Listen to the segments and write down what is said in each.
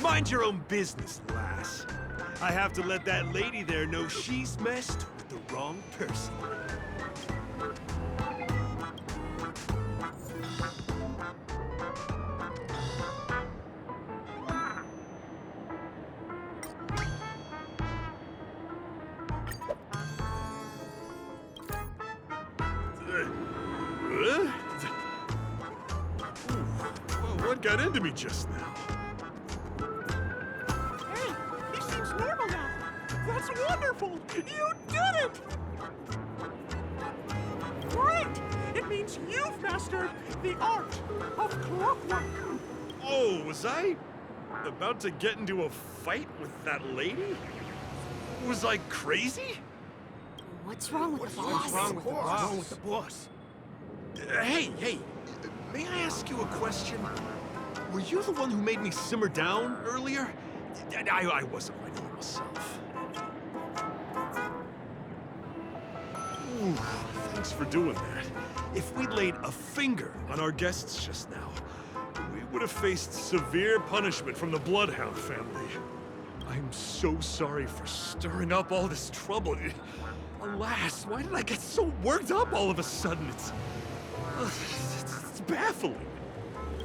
Mind your own business, lass. I have to let that lady there know she's messed with the wrong person. What got into me just now? Hey, he seems normal now. That's wonderful. You did it! Great! It means you've mastered the art of clockwork. Oh, was I about to get into a fight with that lady? Was I crazy? What's wrong with the boss? What's wrong with the boss? Hey, may I ask you a question? Were you the one who made me simmer down earlier? I wasn't my normal self. Ooh, thanks for doing that. If we'd laid a finger on our guests just now, we would have faced severe punishment from the Bloodhound family. I'm so sorry for stirring up all this trouble. Alas, why did I get so worked up all of a sudden? It's baffling.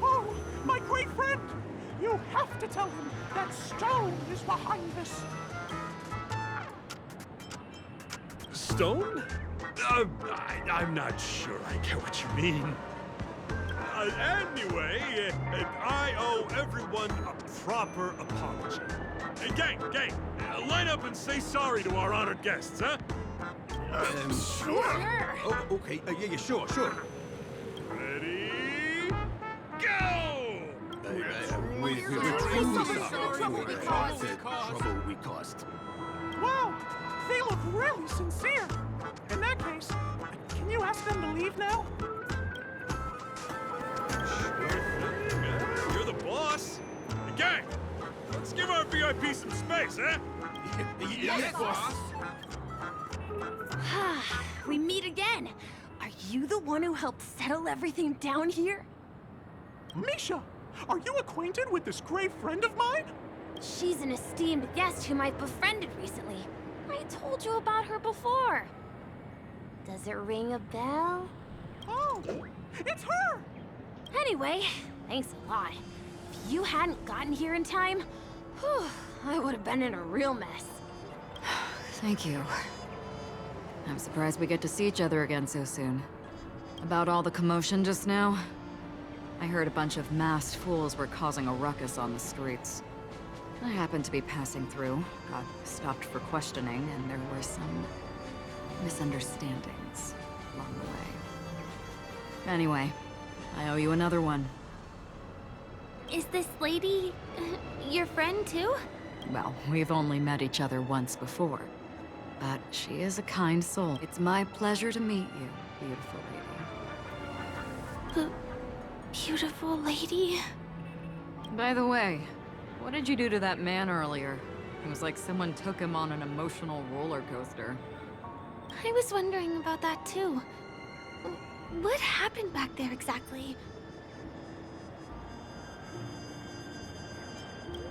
Oh, my great friend! You have to tell him that Stone is behind this. Stone? I'm not sure I get what you mean. Anyway, I owe everyone a proper apology. Hey, gang, line up and say sorry to our honored guests, huh? Sure. Oh, okay. Yeah, sure. Ready? Go! We're truly sorry for the trouble we caused. Wow, they look really sincere. In that case, can you ask them to leave now? You're the boss. Hey, gang, let's give our VIP some space, huh? Yes, boss. We meet again. Are you the one who helped settle everything down here? Misha, are you acquainted with this great friend of mine? She's an esteemed guest whom I've befriended recently. I told you about her before. Does it ring a bell? Oh, it's her! Anyway, thanks a lot. If you hadn't gotten here in time, whew, I would have been in a real mess. Thank you. I'm surprised we get to see each other again so soon. About all the commotion just now, I heard a bunch of masked fools were causing a ruckus on the streets. I happened to be passing through, got stopped for questioning, and there were some misunderstandings along the way. Anyway, I owe you another one. Is this lady your friend too? Well, we've only met each other once before. But she is a kind soul. It's my pleasure to meet you, beautiful lady. Beautiful lady? By the way, what did you do to that man earlier? It was like someone took him on an emotional roller coaster. I was wondering about that too. What happened back there exactly?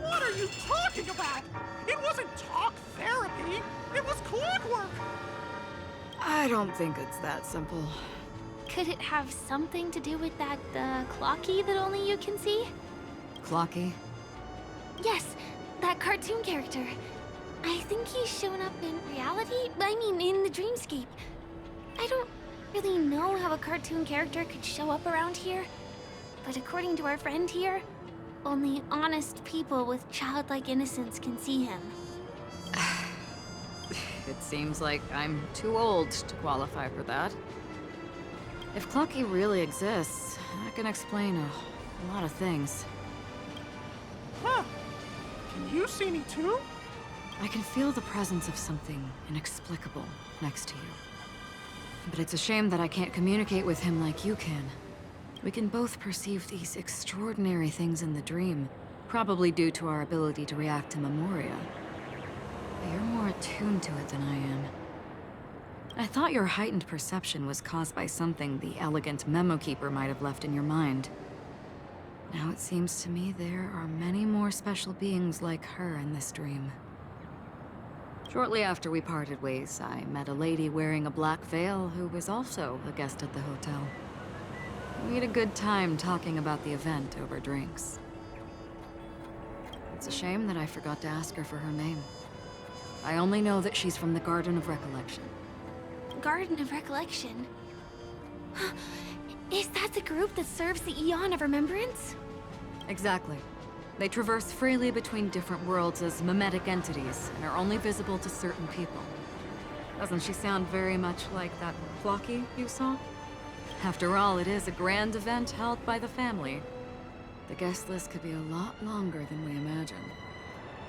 What are you talking about? It wasn't talk therapy. It was clockwork. I don't think it's that simple. Could it have something to do with that, Clocky that only you can see? Clocky? Yes, that cartoon character. I think he's shown up in reality. I mean, in the dreamscape. I don't really know how a cartoon character could show up around here. But according to our friend here, only honest people with childlike innocence can see him. It seems like I'm too old to qualify for that. If Clocky really exists, that can explain a lot of things. Huh. Can you see me too? I can feel the presence of something inexplicable next to you. But it's a shame that I can't communicate with him like you can. We can both perceive these extraordinary things in the dream, probably due to our ability to react to memoria. But you're more attuned to it than I am. I thought your heightened perception was caused by something the elegant memo keeper might have left in your mind. Now it seems to me there are many more special beings like her in this dream. Shortly after we parted ways, I met a lady wearing a black veil who was also a guest at the hotel. We had a good time talking about the event over drinks. It's a shame that I forgot to ask her for her name. I only know that she's from the Garden of Recollection. Garden of Recollection? Is that the group that serves the Eon of Remembrance? Exactly. They traverse freely between different worlds as mimetic entities and are only visible to certain people. Doesn't she sound very much like that Flocky you saw? After all, it is a grand event held by the family. The guest list could be a lot longer than we imagined.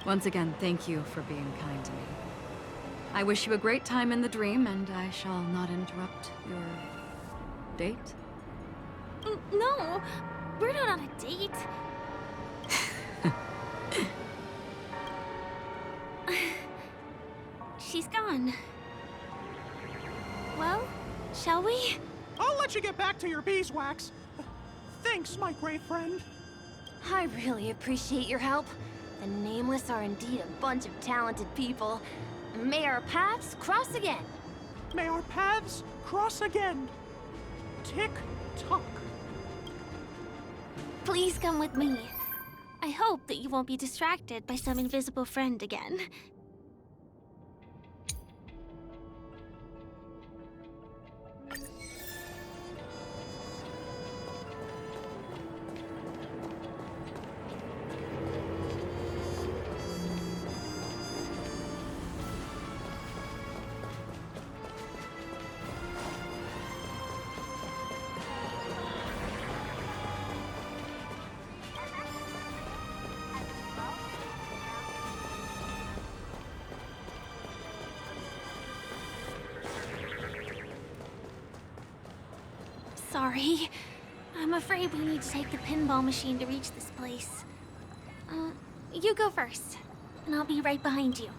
Once again, thank you for being kind to me. I wish you a great time in the dream, and I shall not interrupt your date. No, we're not on a date. She's gone. Well, shall we? I'll let you get back to your beeswax. Thanks, my great friend. I really appreciate your help. The Nameless are indeed a bunch of talented people. May our paths cross again. May our paths cross again. Tick-tock. Please come with me. I hope that you won't be distracted by some invisible friend again. Sorry. I'm afraid we need to take the pinball machine to reach this place. You go first, and I'll be right behind you.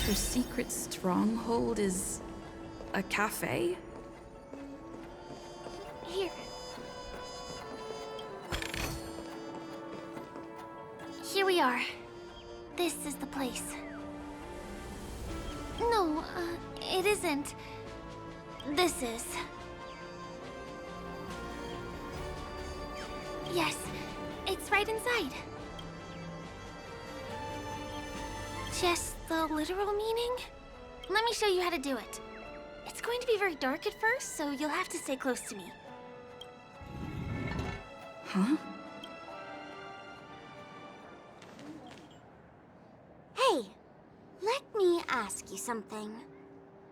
Her secret stronghold is a cafe? Here. Here we are. This is the place. No, it isn't. This is. Yes, it's right inside. Just the literal meaning? Let me show you how to do it. It's going to be very dark at first, so you'll have to stay close to me. Huh? Hey, let me ask you something.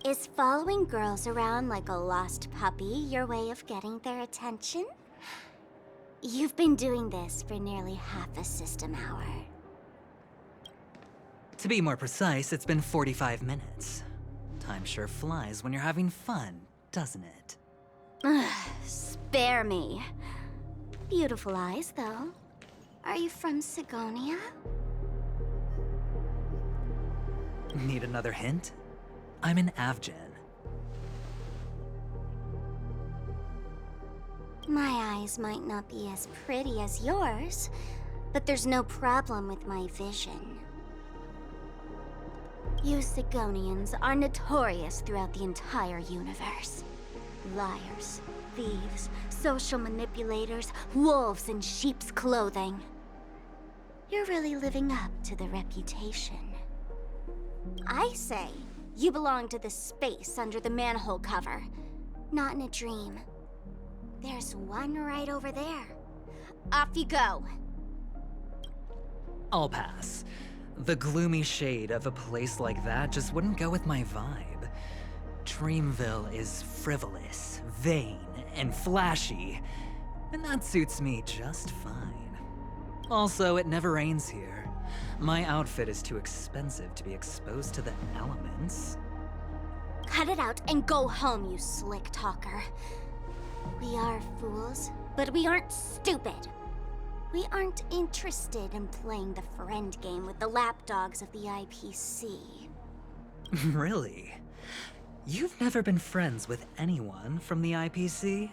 Is following girls around like a lost puppy your way of getting their attention? You've been doing this for nearly half a system hour. To be more precise, it's been 45 minutes. Time sure flies when you're having fun, doesn't it? Spare me. Beautiful eyes, though. Are you from Sigonia? Need another hint? I'm an Avgen. My eyes might not be as pretty as yours, but there's no problem with my vision. You Sigonians are notorious throughout the entire universe. Liars, thieves, social manipulators, wolves in sheep's clothing. You're really living up to the reputation. I say, you belong to the space under the manhole cover, not in a dream. There's one right over there. Off you go. I'll pass. The gloomy shade of a place like that just wouldn't go with my vibe. Dreamville is frivolous, vain, and flashy. and that suits me just fine. Also, it never rains here. My outfit is too expensive to be exposed to the elements. Cut it out and go home, you slick talker. We are fools, but we aren't stupid. We aren't interested in playing the friend game with the lapdogs of the IPC. Really? You've never been friends with anyone from the IPC?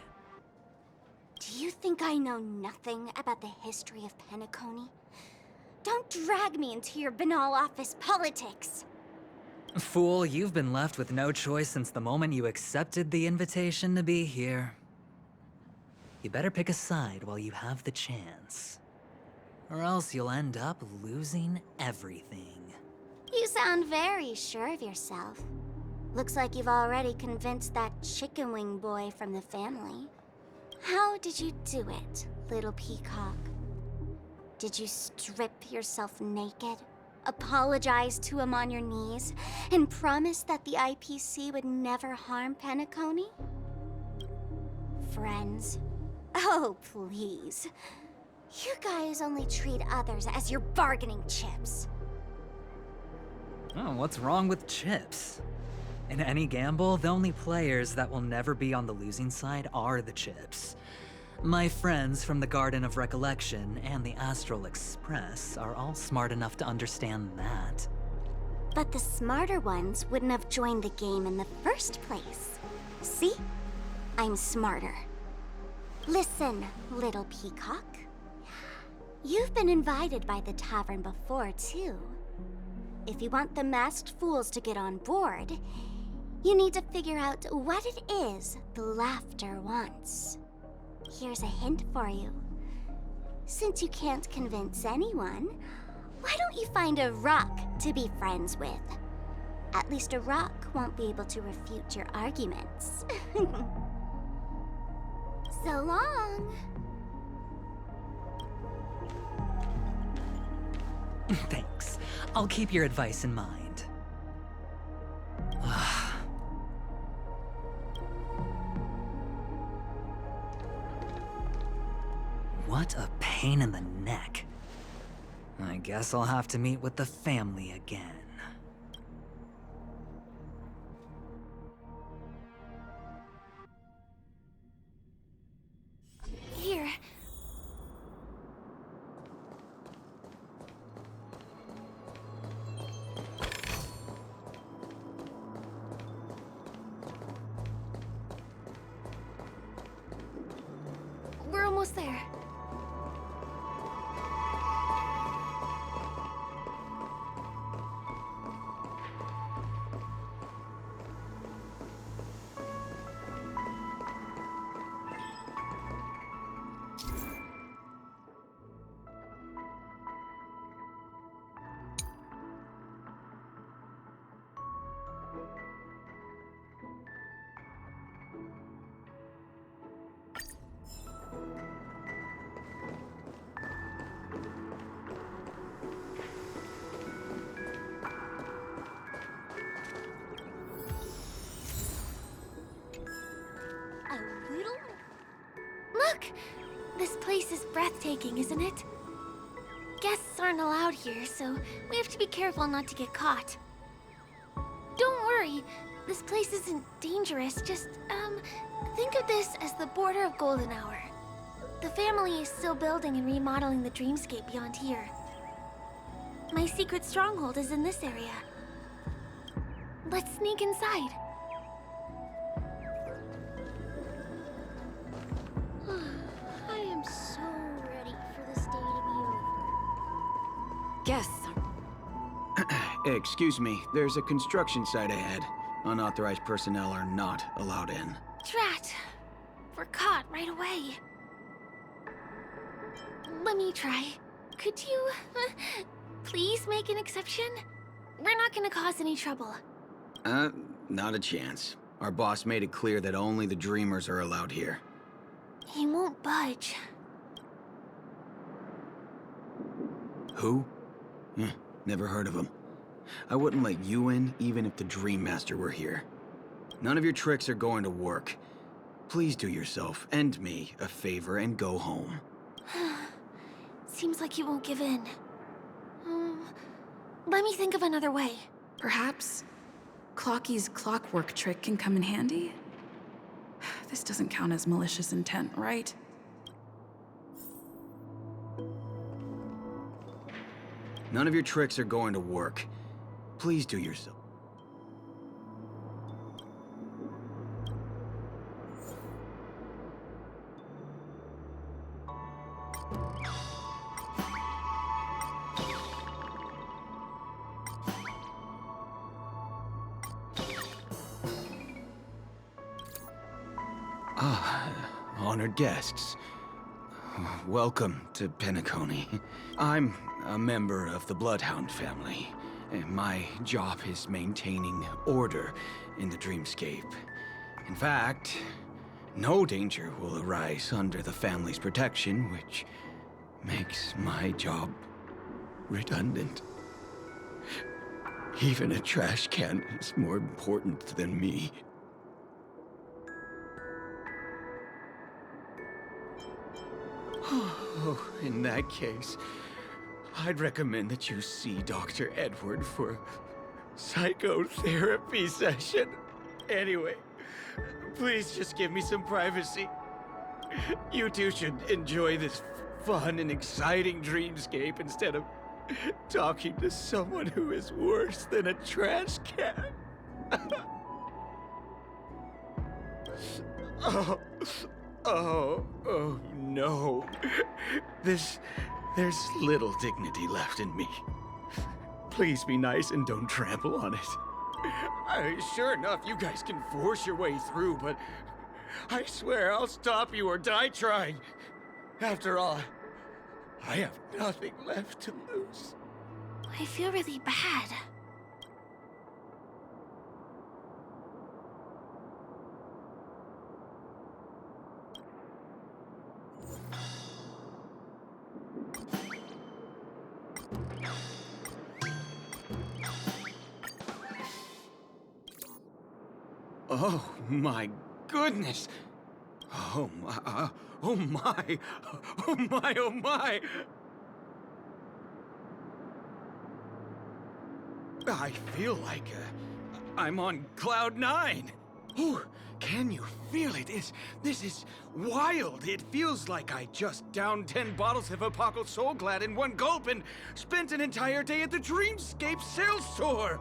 Do you think I know nothing about the history of Penacony? Don't drag me into your banal office politics! Fool, you've been left with no choice since the moment you accepted the invitation to be here. You better pick a side while you have the chance. Or else you'll end up losing everything. You sound very sure of yourself. Looks like you've already convinced that chicken wing boy from the family. How did you do it, little peacock? Did you strip yourself naked, apologize to him on your knees, and promise that the IPC would never harm Penacony? Friends? Oh, please. You guys only treat others as your bargaining chips. Oh, what's wrong with chips? In any gamble, the only players that will never be on the losing side are the chips. My friends from the Garden of Recollection and the Astral Express are all smart enough to understand that. But the smarter ones wouldn't have joined the game in the first place. See? I'm smarter. Listen, little peacock. You've been invited by the tavern before, too. If you want the masked fools to get on board, you need to figure out what it is the laughter wants. Here's a hint for you. Since you can't convince anyone, why don't you find a rock to be friends with? At least a rock won't be able to refute your arguments. So long. Thanks. I'll keep your advice in mind. What a pain in the neck. I guess I'll have to meet with the family again. Here. We're almost there. Look! This place is breathtaking, isn't it? Guests aren't allowed here, so we have to be careful not to get caught. Don't worry, this place isn't dangerous, just, think of this as the border of Golden Hour. The family is still building and remodeling the dreamscape beyond here. My secret stronghold is in this area. Let's sneak inside. I am so ready for this day to be over. Guests. Excuse me, there's a construction site ahead. Unauthorized personnel are not allowed in. Drat! We're caught right away. Let me try. Could you, please make an exception? We're not gonna cause any trouble. Not a chance. Our boss made it clear that only the dreamers are allowed here. He won't budge. Who? Never heard of him. I wouldn't let you in, even if the Dream Master were here. None of your tricks are going to work. Please do yourself and me a favor and go home. Seems like you won't give in. Let me think of another way. Perhaps Clocky's clockwork trick can come in handy? This doesn't count as malicious intent, right? None of your tricks are going to work. Please do yourself. Honored guests. Welcome to Penacony. I'm a member of the Bloodhound family, and my job is maintaining order in the dreamscape. In fact, no danger will arise under the family's protection, which makes my job redundant. Even a trash can is more important than me. Oh, in that case, I'd recommend that you see Dr. Edward for a psychotherapy session. Anyway, please just give me some privacy. You two should enjoy this fun and exciting dreamscape instead of talking to someone who is worse than a trash can. Oh, no. There's little dignity left in me. Please be nice and don't trample on it. Sure enough, you guys can force your way through, but I swear I'll stop you or die trying. After all, I have nothing left to lose. I feel really bad. Oh my goodness! Oh my, oh my, oh my, oh my! I feel like I'm on cloud 9. Oh, can you feel it? This is wild. It feels like I just downed 10 bottles of Apocalypse Soul Glad in one gulp and spent an entire day at the Dreamscape sales store.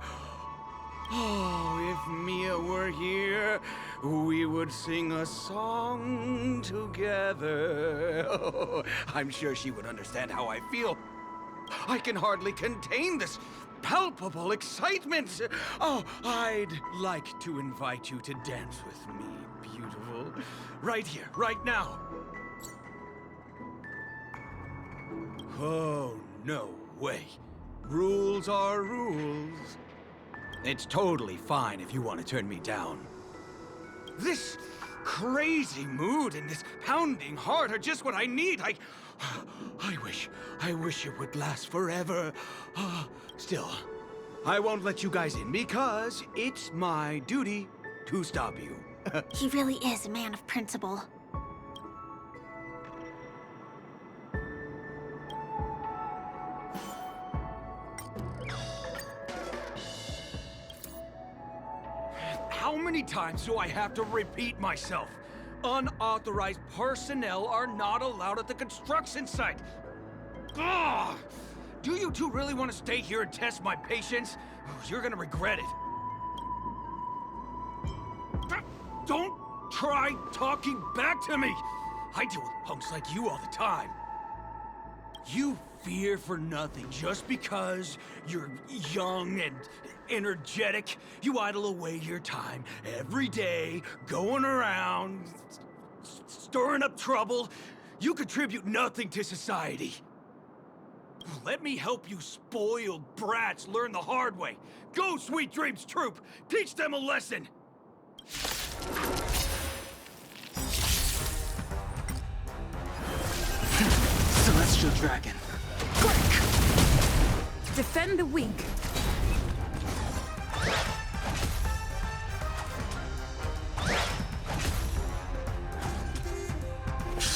Oh, if Mia were here, we would sing a song together. Oh, I'm sure she would understand how I feel. I can hardly contain this palpable excitement. Oh, I'd like to invite you to dance with me, beautiful. Right here, right now. Oh, no way. Rules are rules. It's totally fine if you want to turn me down. This crazy mood and this pounding heart are just what I need. I wish it would last forever. Still, I won't let you guys in because it's my duty to stop you. He really is a man of principle. How many times do I have to repeat myself? Unauthorized personnel are not allowed at the construction site. Ugh! Do you two really want to stay here and test my patience? You're gonna regret it. Don't try talking back to me! I deal with punks like you all the time. You fear for nothing just because you're young and energetic. You idle away your time every day, going around, stirring up trouble. You contribute nothing to society. Let me help you spoiled brats learn the hard way. Go, Sweet Dreams Troop! Teach them a lesson! Celestial Dragon. Quick! Defend the weak.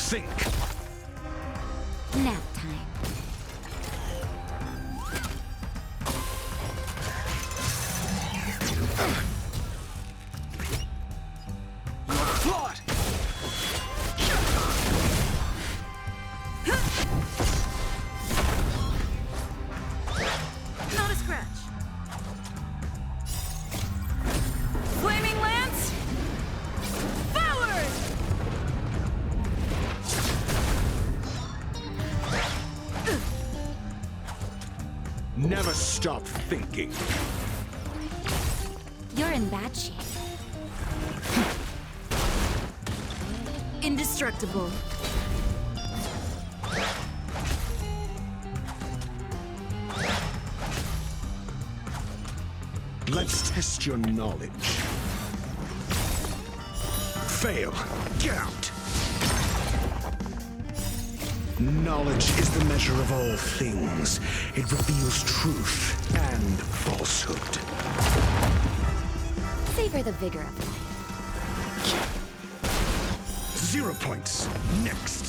Think. Nap time. Flawed! Not a scratch. Flaming Lance! Forward! Never stop thinking. You're in bad shape. Indestructible. Let's test your knowledge. Fail. Get out. Knowledge is the measure of all things. It reveals truth and falsehood. Savor the vigor of life. 0 points. Next.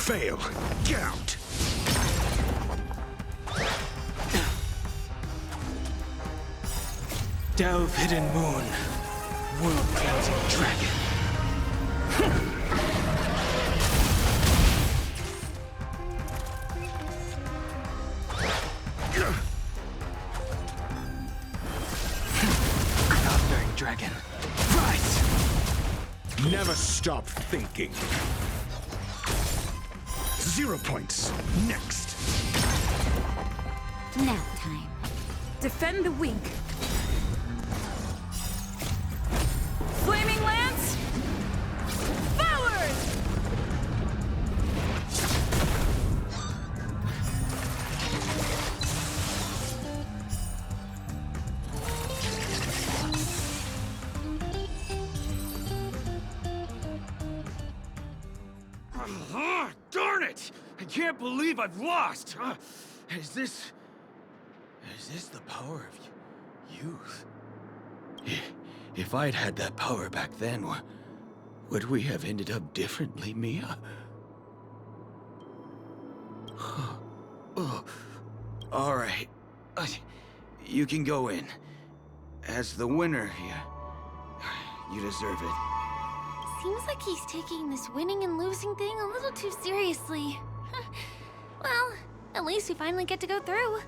Fail. Get out. Delve Hidden Moon. World-painting dragon. Cloud-bearing dragon. Rise! Never stop thinking. 0 points. Next. Nap time. Defend the weak. Flaming Lance! Forward! Darn it! I can't believe I've lost! Is this the power of youth? If I'd had that power back then, would we have ended up differently, Mia? All right. You can go in. As the winner here, you deserve it. Seems like he's taking this winning and losing thing a little too seriously. Well, at least we finally get to go through.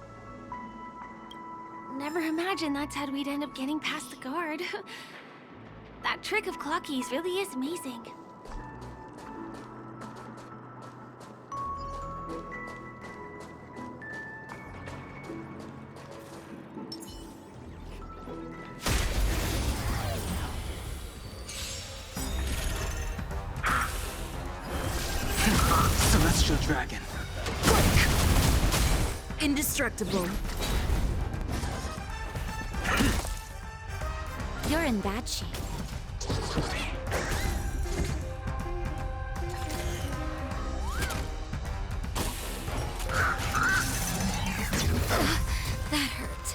Never imagined that's how we'd end up getting past the guard. That trick of Clocky's really is amazing. Celestial dragon. Indestructible. You're in bad shape. That hurt.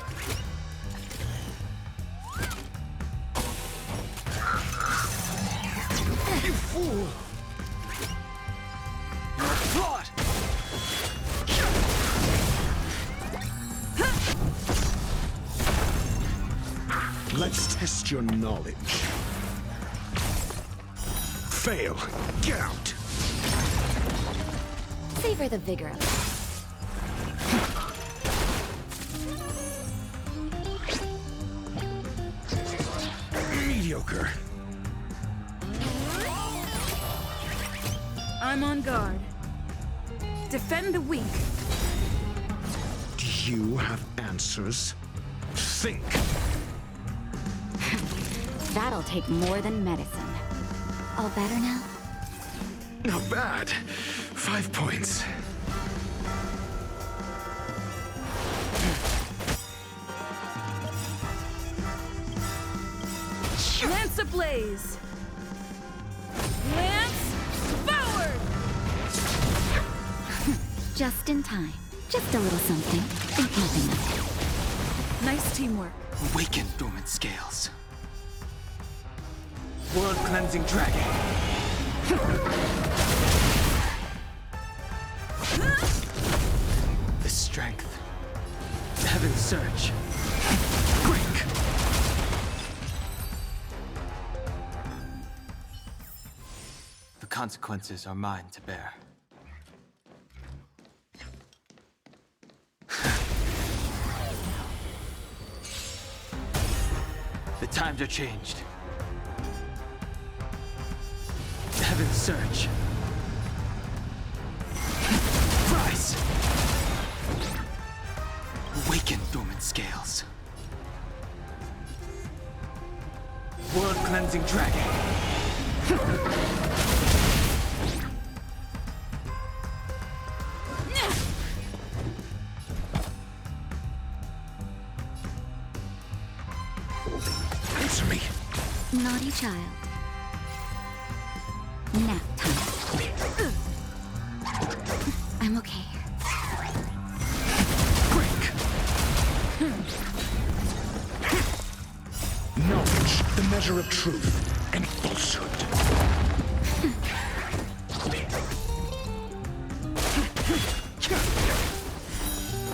You fool! You're flawed! Let's test your knowledge. Fail. Get out. Savor the vigor of life. Mediocre. I'm on guard. Defend the weak. Do you have answers? Think. That'll take more than medicine. All better now? Not bad. 5 points. Lance ablaze. Lance forward! Just in time. Just a little something. Think nothing of it. Nice teamwork. Awaken dormant scales. World-cleansing dragon. The strength. Heaven's surge. Break. The consequences are mine to bear. The times are changed. Heaven's surge. Rise! Awaken dormant scales. World-cleansing dragon. Answer me. Naughty child. Nap time. I'm okay. Break. Knowledge, the measure of truth and falsehood.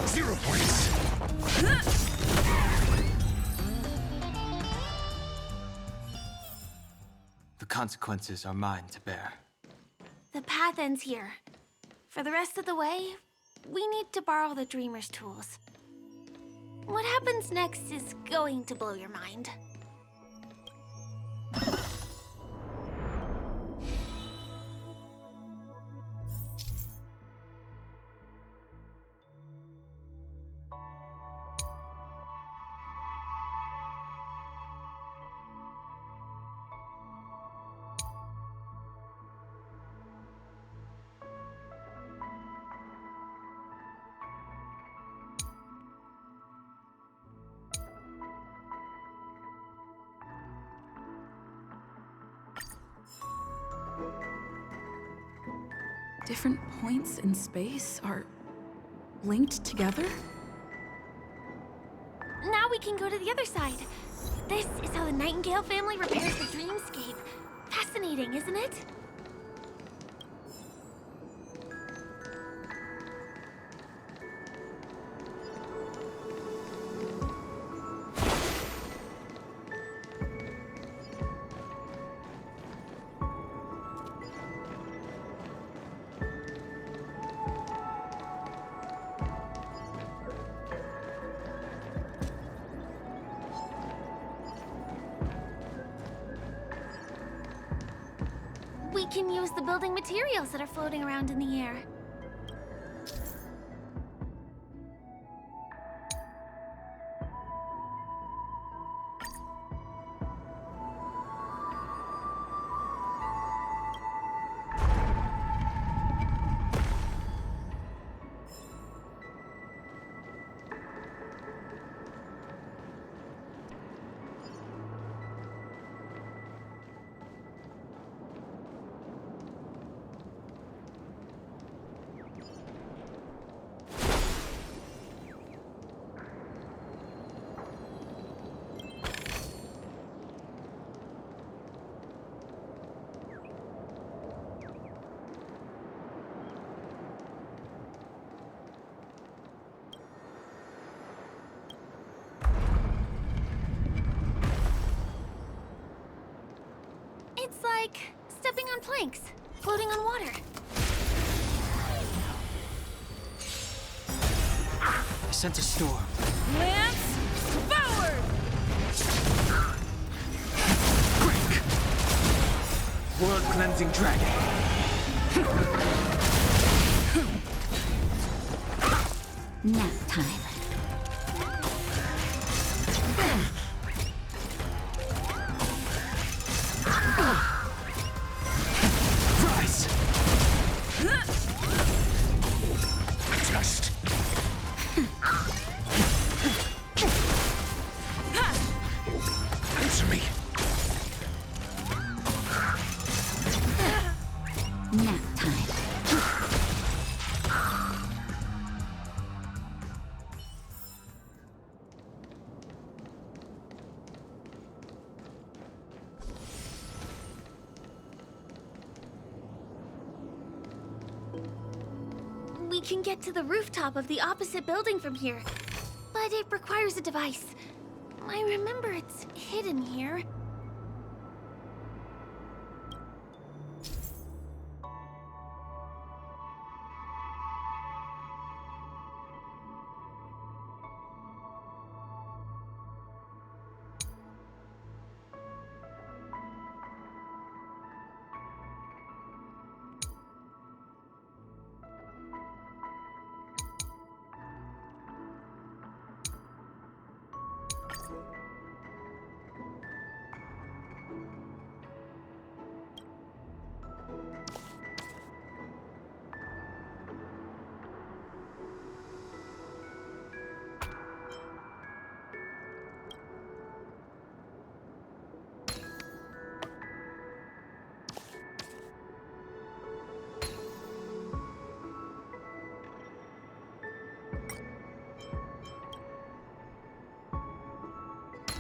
0 points. The consequences are mine to bear. The path ends here. For the rest of the way, we need to borrow the Dreamer's tools. What happens next is going to blow your mind. Different points in space are linked together? Now we can go to the other side. This is how the Nightingale family repairs the dreamscape. Fascinating, isn't it? We can use the building materials that are floating around in the air. It's like stepping on planks, floating on water. I sense a storm. Lance, forward! Break! World-cleansing dragon. Nap time. Rise! Adjust. Answer me. Nap time. We can get to the rooftop of the opposite building from here. But it requires a device. I remember it's hidden here.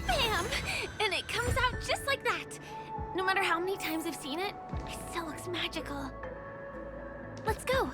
Bam! And it comes out just like that. No matter how many times I've seen it, it still looks magical. Let's go.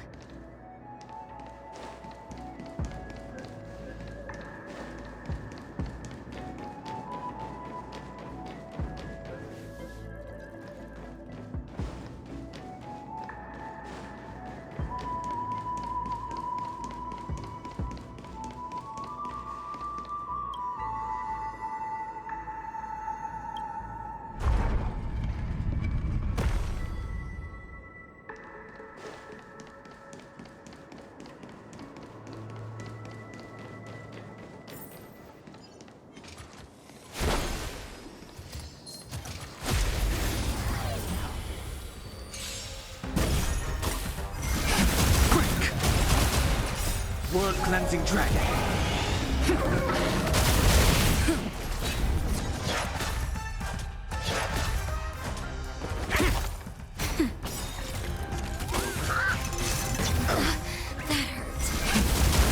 World cleansing dragon.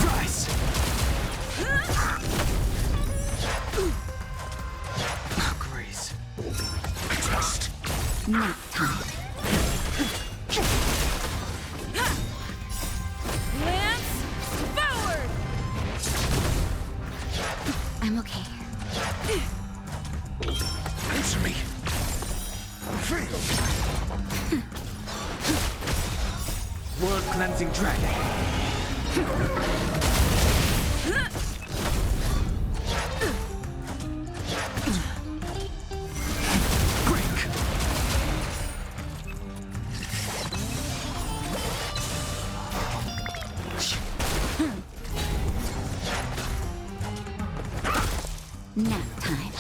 Rise. Oh, Grace. Trust. Nap time. I'm okay. Answer me. Fail. World cleansing dragon. Quick. Nap time.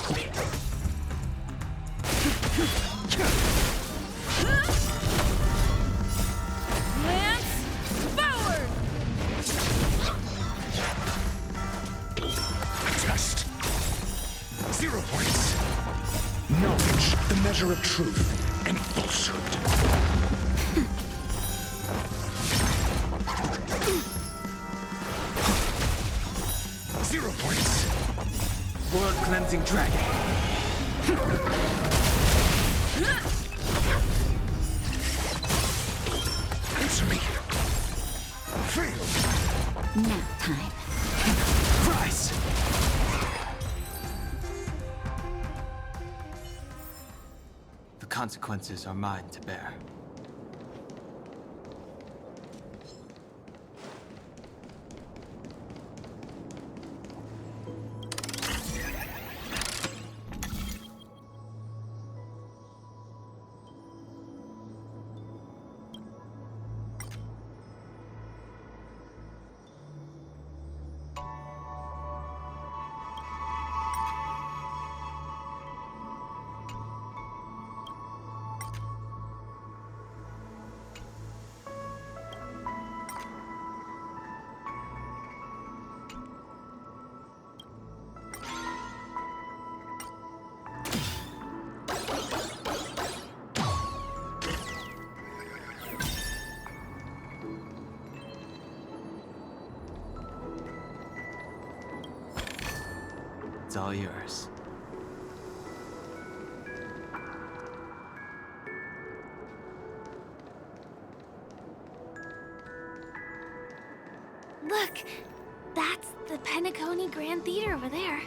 Test. 0 points. Knowledge, the measure of truth and falsehood. Zero points. World cleansing dragon. Answer me. Fail. Nap time. Rise. The consequences are mine to bear. It's all yours. fire over there.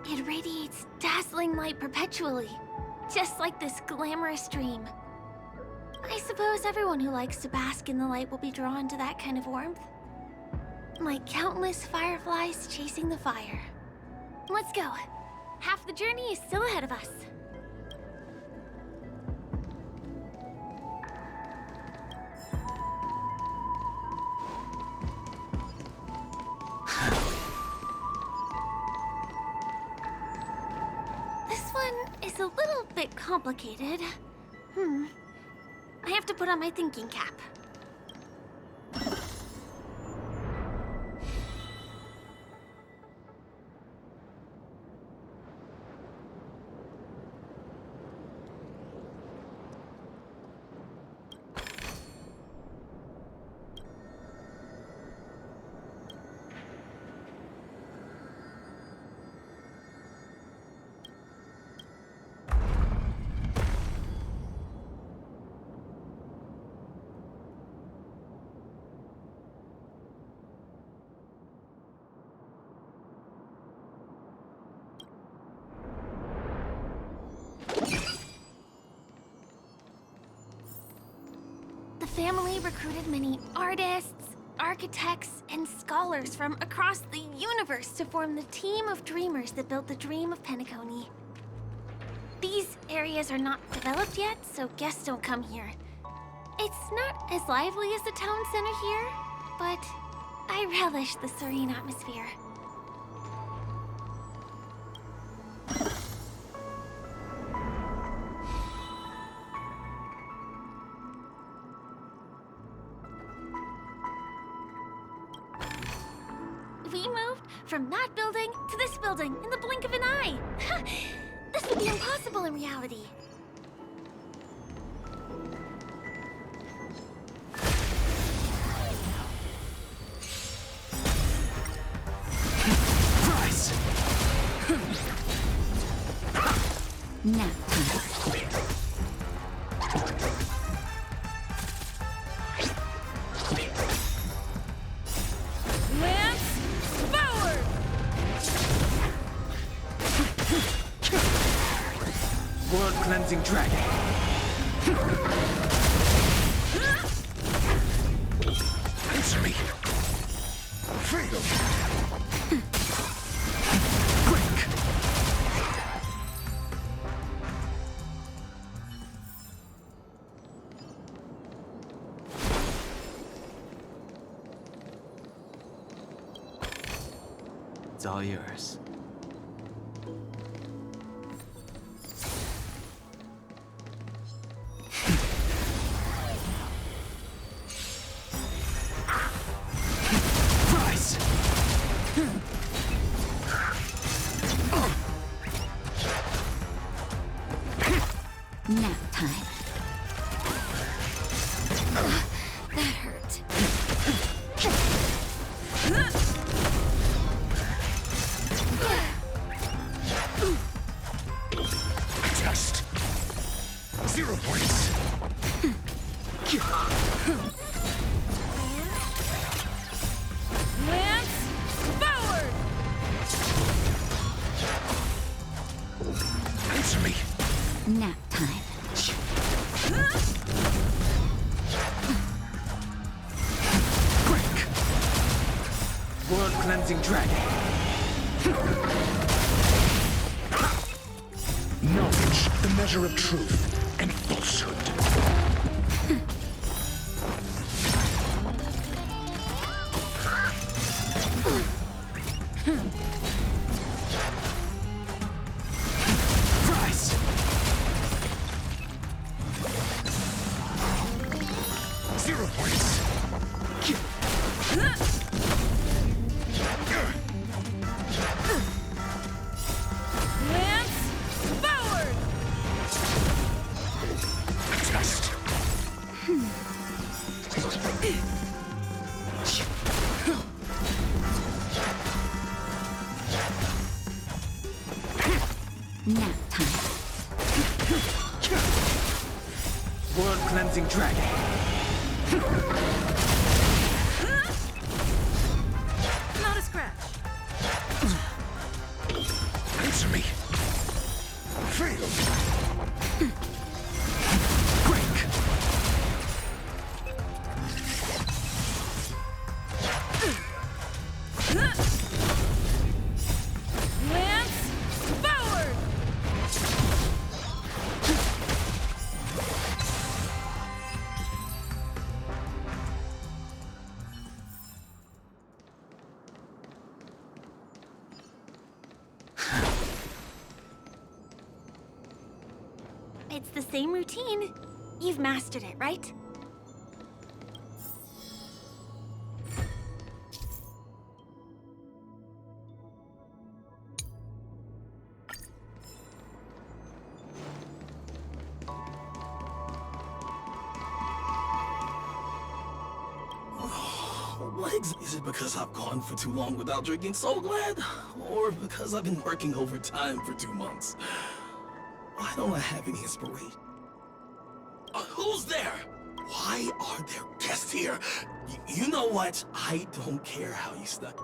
It radiates dazzling light perpetually, just like this glamorous dream. I suppose everyone who likes to bask in the light will be drawn to that kind of warmth. Like countless fireflies chasing the fire. Let's go. Half the journey is still ahead of us. This one is a little bit complicated. I have to put on my thinking cap. The family recruited many artists, architects, and scholars from across the universe to form the team of dreamers that built the dream of Penacony. These areas are not developed yet, so guests don't come here. It's not as lively as the town center here, but I relish the serene atmosphere. We moved from that building to this building in the blink of an eye. This would be impossible in reality. Rise! Now. World-cleansing dragon. Answer me. Fail. Quick. It's all yours. Nap time. That hurt. Test. 0 points. Lance forward! Answer me. Nap time. Quick. World-cleansing dragon. Knowledge, the measure of truth and falsehood. Rise! 0 points. Lance forward! Test. Nap time. World-cleansing dragon. Not a scratch. Answer me. Failed. Break. Lance, forward! It's the same routine. You've mastered it, right? Is it because I've gone for too long without drinking So Glad? Or because I've been working overtime for 2 months? Why don't I have any inspiration? Who's there? Why are there guests here? You know what? I don't care how you stuck.